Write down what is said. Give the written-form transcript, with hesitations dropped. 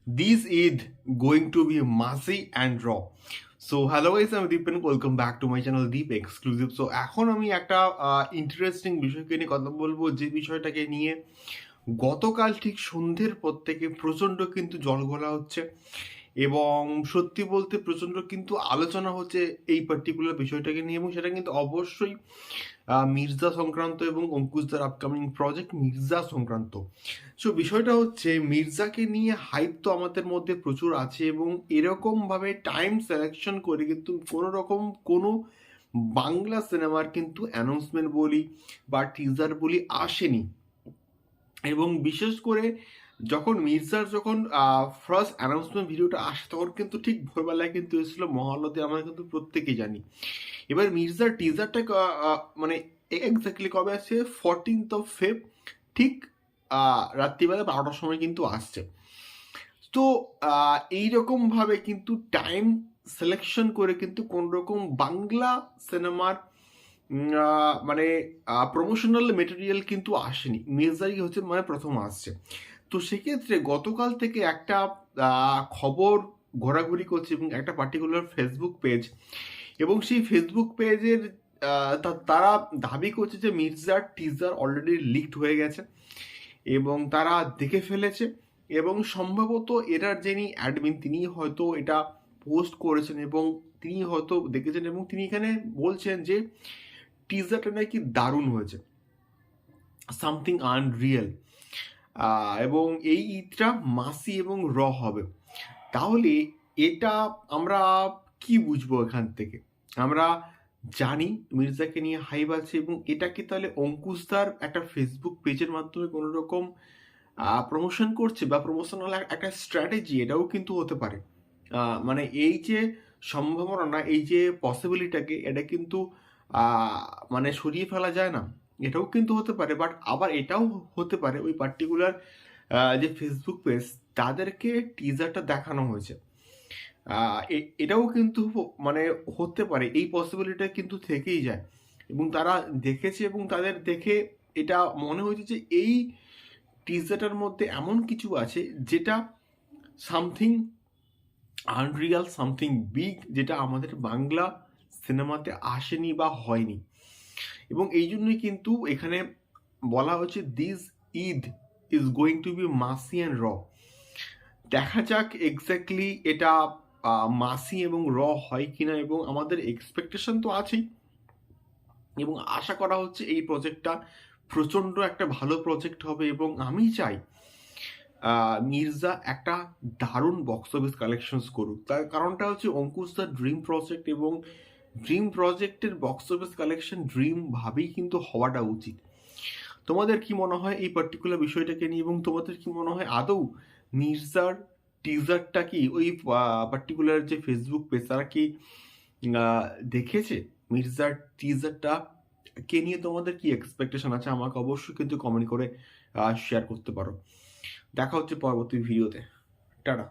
This Eid going to be massy and raw. So hello guys, I'm Deep and welcome back to my channel Deep Exclusive. So এখন আমি একটা interesting বিষয়কে নিয়ে কথা বলবো, যে বিষয়টাকে নিয়ে গতকাল ঠিক সন্ধ্যের পর থেকে প্রচণ্ড কিন্তু জলঘোলা হচ্ছে এবং সত্যি বলতে প্রচণ্ড কিন্তু আলোচনা হচ্ছে এই পার্টিকুলার বিষয়টাকে নিয়ে, এবং সেটা কিন্তু অবশ্যই মির্জা সংক্রান্ত এবং অঙ্কুশদার আপকামিং প্রজেক্ট মির্জা সংক্রান্ত। সো বিষয়টা হচ্ছে, মির্জাকে নিয়ে হাইপ তো আমাদের মধ্যে প্রচুর আছে এবং এরকমভাবে টাইম সিলেকশন করে কিন্তু কোনো বাংলা সিনেমার কিন্তু অ্যানাউন্সমেন্ট বলি বা টিজার বলি আসেনি। এবং বিশেষ করে যখন মির্জার ফার্স্ট অ্যানাউন্সমেন্ট ভিডিওটা আসে, তখন কিন্তু ঠিক ভোরবেলায় কিন্তু এসেছিল মহালতে, আমরা কিন্তু প্রত্যেকেই জানি। এবার মির্জার টিজারটা মানে এক্স্যাক্টলি কবে আসছে, 14th Feb, ঠিক রাত্রিবেলা 12টার সময় কিন্তু আসছে। তো এইরকমভাবে কিন্তু টাইম সিলেকশন করে কিন্তু কোনোরকম বাংলা সিনেমার মানে প্রমোশনাল মেটেরিয়াল কিন্তু আসেনি, মির্জাই হচ্ছে মানে প্রথম আসছে। তো সেক্ষেত্রে গতকাল থেকে একটা খবর ঘোরাঘুরি করছে এবং একটা পার্টিকুলার ফেসবুক পেজ, এবং সেই ফেসবুক পেজের তারা দাবি করছে যে মির্জার টিজার অলরেডি লিকড হয়ে গেছে এবং তারা দেখে ফেলেছে, এবং সম্ভবত এটার যিনি অ্যাডমিন তিনি হয়তো এটা পোস্ট করেছেন এবং তিনি হয়তো দেখেছেন, এবং তিনি এখানে বলছেন যে টিজারটা নাকি দারুণ হয়েছে, সামথিং আনরিয়েল, এবং এই ঈদটা মাসি এবং র হবে। তাহলে এটা আমরা কি বুঝবো এখান থেকে? আমরা জানি মির্জাকে নিয়ে হাইপ আছে, এবং এটা কি তাহলে অঙ্কুশদার একটা ফেসবুক পেজের মাধ্যমে কোনো রকম প্রমোশন করছে বা প্রমোশনাল একটা স্ট্র্যাটেজি? এটাও কিন্তু হতে পারে। মানে এই যে সম্ভাবনা না, এই যে পসিবিলিটাকে, এটা কিন্তু মানে সরিয়ে ফেলা যায় না। এটাও কিন্তু হতে পারে, বাট আবার এটাও হতে পারে ওই পার্টিকুলার যে ফেসবুক পেজ তাদেরকে টিজারটা দেখানো হয়েছে। এটাও কিন্তু মানে হতে পারে, এই পসিবিলিটি কিন্তু থেকেই যায়, এবং তারা দেখেছে এবং তাদের দেখে এটা মনে হয়েছে যে এই টিজারটার মধ্যে এমন কিছু আছে যেটা সামথিং আনরিয়াল, সামথিং বিগ, যেটা আমাদের বাংলা সিনেমাতে আসেনি বা হয়নি। এবং এই জন্যই কিন্তু এখানে বলা হচ্ছে this Eid is going to be messy and raw. দেখা যাক এক্স্যাক্টলি এটা মাসি এবং র হয় কিনা, এবং আমাদের এক্সপেকটেশন তো আছেই, এবং আশা করা হচ্ছে এই প্রজেক্টটা প্রচণ্ড একটা ভালো প্রজেক্ট হবে। এবং আমি চাই মির্জা একটা দারুণ বক্স অফিস কালেকশনস করুক। তার কারণটা হচ্ছে অঙ্কুশ দ্য ড্রিম প্রজেক্ট, এবং ড্রিম প্রজেক্টের বক্স অফিস কালেকশন ড্রিম ভাবেই কিন্তু হওয়াটা উচিত। তোমাদের কি মনে হয় এই পার্টিকুলার বিষয়টাকে নিয়ে, এবং তোমাদের কি মনে হয় আদৌ মির্জার টিজারটা কি ওই পার্টিকুলার যে ফেসবুক পেজ তারা কি দেখেছে মির্জার টিজারটা কে নিয়ে? তোমাদের কি এক্সপেকটেশন আছে আমাকে অবশ্যই কিন্তু কমেন্ট করে শেয়ার করতে পারো। দেখা হচ্ছে পরবর্তী ভিডিওতে। টাটা।